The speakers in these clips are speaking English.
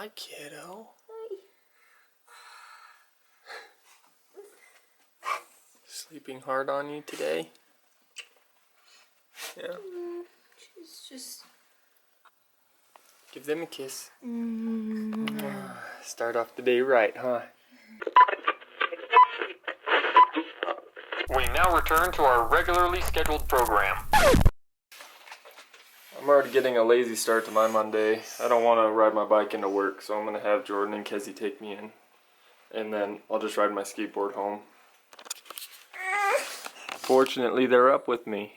Hi, kiddo. Hi. Sleeping hard on you today? Yeah. She's just... Give them a kiss. Start off the day right, huh? We now return to our regularly scheduled program. I'm already getting a lazy start to my Monday. I don't want to ride my bike into work, so I'm going to have Jordan and Kezi take me in. And then I'll just ride my skateboard home. Fortunately, they're up with me.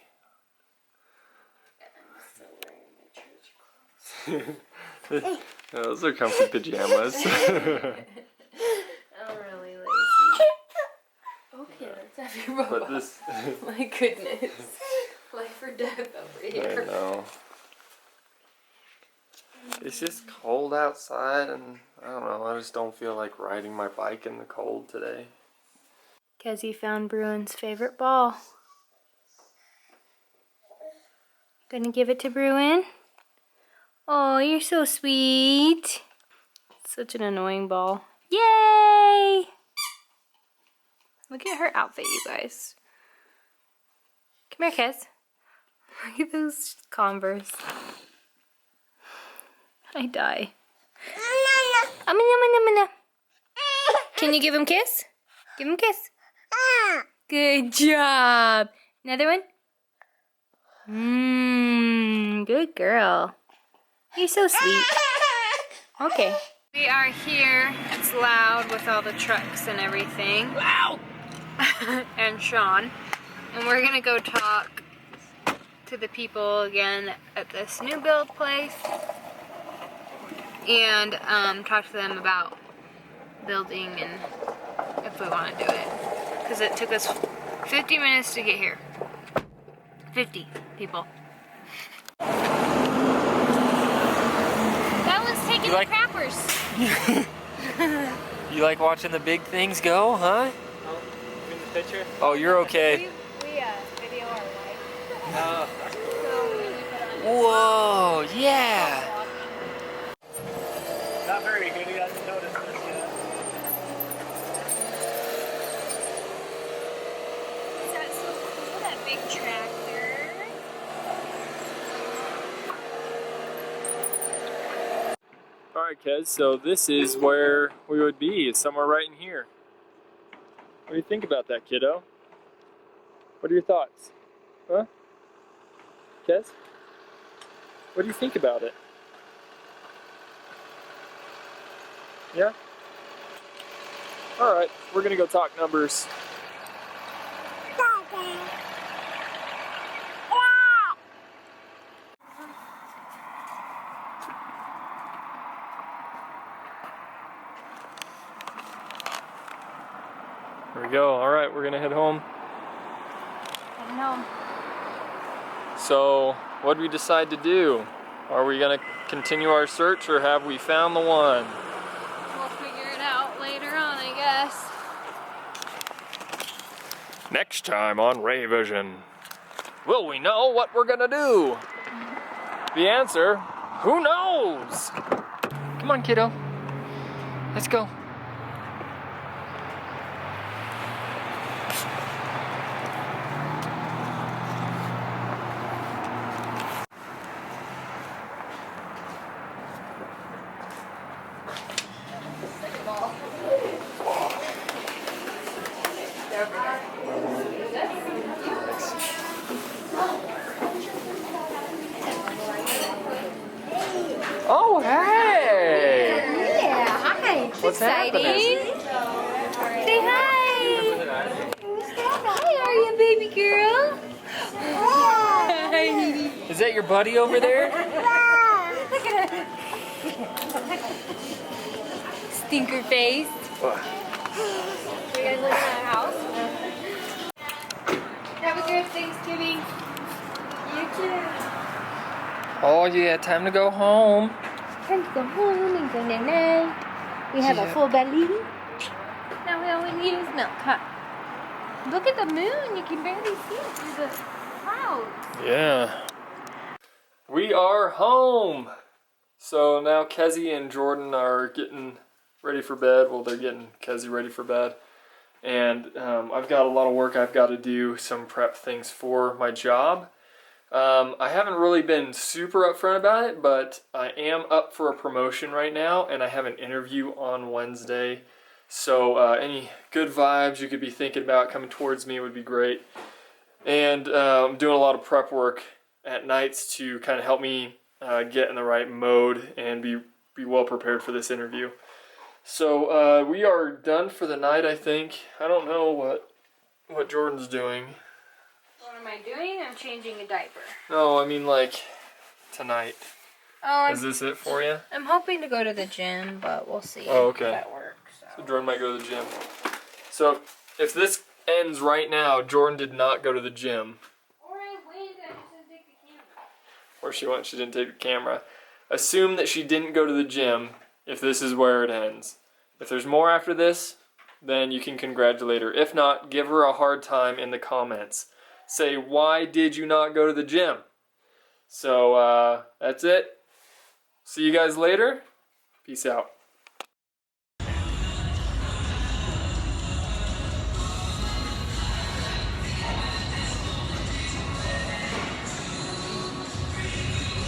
Those are comfy pajamas. I'm really lazy. Okay, let's have your robot. But this... My goodness. Life or death over here. I know. It's just cold outside and I don't know, I just don't feel like riding my bike in the cold today. Kezi found Bruin's favorite ball. Gonna give it to Bruin? Oh, you're so sweet. Such an annoying ball. Yay! Look at her outfit, you guys. Come here, Kez. Look at those Converse. I die. Can you give him a kiss? Give him a kiss. Good job. Another one? Good girl. You're so sweet. Okay. We are here. It's loud with all the trucks and everything. Wow. And Sean. And we're gonna go talk to the people again at this new build place. And talk to them about building and if we want to do it. Because it took us 50 minutes to get here. 50 people. That was taking the crappers. You like watching the big things go, huh? Oh, you in the picture? Oh, you're okay. We video our life. Whoa, yeah. Not very good, you hasn't noticed this yet. Is that so cool, that big tractor? Alright, Kez, so this is where we would be, somewhere right in here. What do you think about that, kiddo? What are your thoughts? Huh? Kez? What do you think about it? Yeah? Alright, we're gonna go talk numbers. There we go. Alright, we're gonna head home. Heading home. So, what did we decide to do? Are we gonna continue our search or have we found the one? We'll figure it out later on, I guess. Next time on Ray Vision. Will we know what we're gonna do? The answer, who knows? Come on, kiddo. Let's go. Oh, hey! Yeah, hi. What's exciting. happening? Say hi. Hi, are you baby girl? Hi. Is that your buddy over there? Look at her. Stinker face. You guys live in our house? Have a good Thanksgiving. You too. Oh yeah, time to go home. Time to go home and go night-night. We have a full belly. Now we only use milk, huh? Look at the moon. You can barely see it through the clouds. Yeah. We are home. So now Kezi and Jordan are getting ready for bed. Well, they're getting Kezi ready for bed. And I've got a lot of work I've got to do, some prep things for my job. I haven't really been super upfront about it, but I am up for a promotion right now, and I have an interview on Wednesday. So any good vibes you could be thinking about coming towards me would be great. And I'm doing a lot of prep work at nights to kind of help me get in the right mode and be well prepared for this interview. So we are done for the night, I think. I don't know what Jordan's doing. What am I doing? I'm changing a diaper. No, I mean like tonight. Oh, Is this it for you? I'm hoping to go to the gym, but we'll see Oh, okay. if that works. So Jordan might go to the gym. So if this ends right now, Jordan did not go to the gym. Or I went, I just didn't take the camera. Or she went, she didn't take the camera. Assume that she didn't go to the gym if this is where it ends. If there's more after this, then you can congratulate her. If not, give her a hard time in the comments. Say, why did you not go to the gym? So that's it. See you guys later. Peace out.